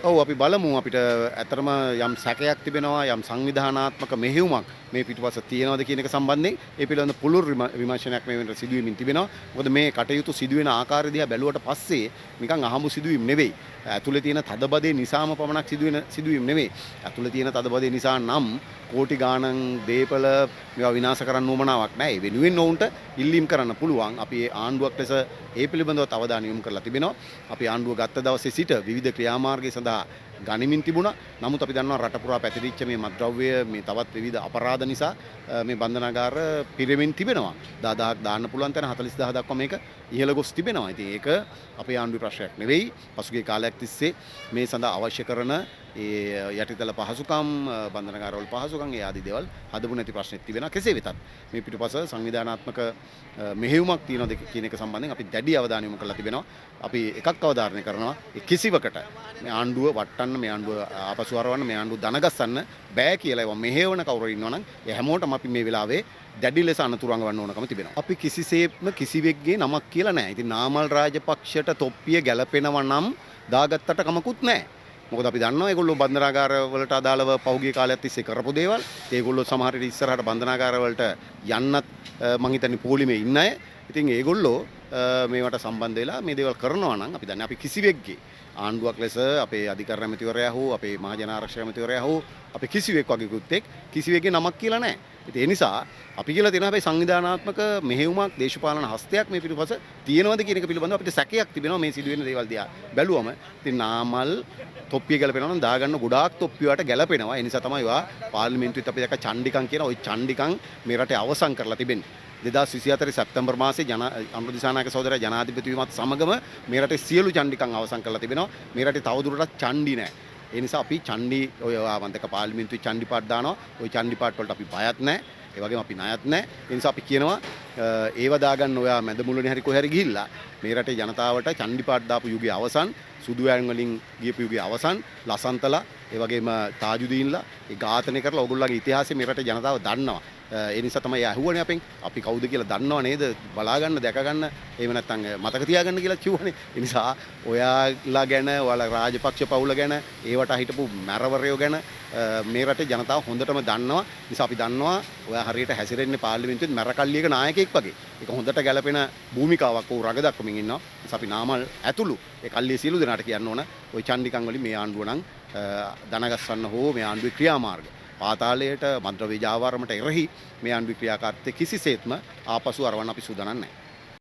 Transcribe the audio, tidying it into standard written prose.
ඔව් අපි බලමු අපිට ඇත්තටම යම් සැකයක් තිබෙනවා යම් සංවිධානාත්මක මෙහෙයුමක් මේ පිටුපස තියෙනවද කියන එක සම්බන්ධයෙන් ඒ පිළිබඳ පුළුල් විමර්ශනයක් මේ වෙනට සිදුවෙමින් තිබෙනවා. මොකද මේ කටයුතු සිදුවෙන ආකාරය දිහා බැලුවට පස්සේ නිකන් අහඹු සිදුවීම් නෙවෙයි. ඇතුලේ තියෙන තදබදේ නිසාම පමණක් සිදුවෙන සිදුවීම් නෙවෙයි. ඇතුලේ තියෙන තදබදේ නිසා නම් කෝටි ගාණන් දීපල මේවා විනාශ කරන්න උවමනාවක් නැහැ. ඒ වෙනුවෙන් ඔවුන්ට ඉල්ලීම් කරන්න පුළුවන්. අපි ආණ්ඩුවක් ලෙස ඒ පිළිබඳව අවධානය යොමු කරලා තිබෙනවා. අපි ආණ්ඩුව ගත්ත දවසේ සිට විවිධ ක්‍රියාමාර්ග සඳහා ගනිමින් තිබුණා. නමුත් අපි දන්නවා රට පුරා පැතිරිච්ච මේ මත්ද්‍රව්‍ය මේ තවත් විවිධ අපරාධ නිසා මේ බන්ධනාගාර පිරෙමින් තිබෙනවා. 10000ක් දාන්න පුළුවන් තැන 40000 දක්වා මේක ඉහළ ගොස් තිබෙනවා. ඉතින් ඒක අපේ ආණ්ඩුවේ ප්‍රශ්නයක් නෙවෙයි. පසුගිය කාලයක් තිස්සේ මේ සඳහා අවශ්‍ය කරන ඒ යටිතල පහසුකම් බන්ධනාගාරවල පහසුකම් ඒ ආදී දේවල් හදපු නැති ප්‍රශ්නෙත් තිබෙනවා. කෙසේ වෙතත් මේ පිටුපස සංවිධානාත්මක මෙහෙයුමක් තියෙනවද කියන එක සම්බන්ධයෙන් අපි දැඩි අවධානය යොමු කරලා තිබෙනවා. අපි එකක් අවධාරණය කරනවා ඒ කිසිවකට මේ ආණ්ඩුව වටන්න මේ ආණ්ඩුව ආපසු හරවන්න මේ ආණ්ඩුව දනගස්සන්න බෑ කියලා ඒවා මෙහෙවන කවුරු ඉන්නවනම් ඒ හැමෝටම අපි මේ වෙලාවේ දැඩි ලෙස අනතුරු අඟවන්න ඕනකම තිබෙනවා. අපි කිසිසේත්ම කිසිවෙක්ගේ නමක් කියලා නැහැ. ඉතින් නාමල් රාජපක්ෂට තොප්පිය ගැලපෙනවා නම් දාගත්තට කමකුත් නැහැ. මොකද අපි දන්නවා ඒගොල්ලෝ බන්ධනාගාර වලට අදාළව පහුගිය කාලයක් තිස්සේ කරපු දේවල්. ඒගොල්ලෝ සමහර විට ඉස්සරහට බන්ධනාගාර වලට යන්නත් මං හිතන්නේ පොලිමේ ඉන්න අය. ඉතින් ඒගොල්ලෝ මේවට සම්බන්ධ වෙලා මේ දේවල් කරනවා නම් අපි දන්නේ අපි කිසිවෙක්ගේ ආණ්ඩුවක් ලෙස අපේ අධිකරණ ඇමතිවරයා හෝ අපේ මහ ජන ආරක්ෂක ඇමතිවරයා හෝ අපේ කිසිවෙක් වගේ කෘත්‍යෙක් කිසිවෙක්ගේ නමක් කියලා නැහැ. ඉතින් ඒ නිසා අපි කියලා තියෙනවා හැබැයි සංවිධානාත්මක මෙහෙයුමක් දේශපාලන හස්තයක් මේ පිටුපස තියෙනවද කියන එක පිළිබඳව අපිට සැකයක් තිබෙනවා මේ සිදුවෙන දේවල් දිහා බැලුවම. ඉතින් නාමල් තොප්පිය ගැලපෙනවා නම් දාගන්න ගොඩාක් තොප්පි වලට ගැලපෙනවා. ඒ නිසා තමයි ඒවා පාර්ලිමේන්තුවෙත් අපි දැක්ක චණ්ඩිකම් කියන ওই චණ්ඩිකම් මේ රටේ අවසන් කරලා තිබෙන්නේ. 2024 සැප්තැම්බර් මාසයේ අනුර දිසානායක සහෝදරයා ජනාධිපති වීමත් සමගම මේ රටේ සියලු චණ්ඩිකම් අවසන් කරලා තිබෙනවා. මේ රටේ තවදුරටත් චණ්ඩි නැහැ. ඒ නිසා අපි චණ්ඩි ඔය වන්දක පාර්ලිමේන්තුවේ චණ්ඩි පාට් දානවා. ওই චණ්ඩි පාට් වලට අපි බයත් නැහැ. ඒ වගේම අපි ණයත් නැහැ. ඒ නිසා අපි කියනවා ඒව දාගන්න ඔයා මැද මුලනේ හරි කොහේ හරි ගිහිල්ලා මේ රටේ ජනතාවට චණ්ඩි පාට් දාපු යුගයේ අවසන්, සුදු වෑන් වලින් ගියපු යුගයේ අවසන්, ලසන්තලා ඒ වගේම තාජුදීන්ලා ඒ ඝාතනය කරලා ඕගොල්ලන්ගේ ඉතිහාසය මේ රටේ ජනතාව දන්නවා. ඒ නිසා තමයි ඇහුවනේ අපෙන් අපි කවුද කියලා දන්නව නේද? බලා ගන්න, දැක ගන්න, එහෙම නැත්නම් මතක තියාගන්න කියලා කිව්වනේ. ඒ නිසා ඔයාලා ගැන, ඔයාලා රාජපක්ෂ පවුල ගැන, ඒවට හිටපු මැරවරයෝ ගැන මේ රටේ ජනතාව හොඳටම දන්නවා. නිසා අපි දන්නවා ඔයා හරියට හැසිරෙන්නේ පාර්ලිමේන්තුවේ මැරකල්ලියක නායකයෙක් වගේ. ඒක හොඳට ගැලපෙන භූමිකාවක් වූ රග දක්වමින් ඉන්නවා. නිසා අපි නාමල් ඇතුළු ඒ කල්ලිය සියලු දෙනාට කියන්න ඕන ওই චණ්ඩිකම් වලින් මේ ආණ්ඩුව නම් දනගස්සන්න හෝ මේ ආණ්ඩුවේ ක්‍රියාමාර්ග පාතාලයට මන්ත්‍රවේජ ආවරමට එරෙහි මේ ආණ්ඩුවේ ක්‍රියාකාරීත්වය කිසිසේත්ම ආපසු අරවන්න අපි සූදානම් නැහැ.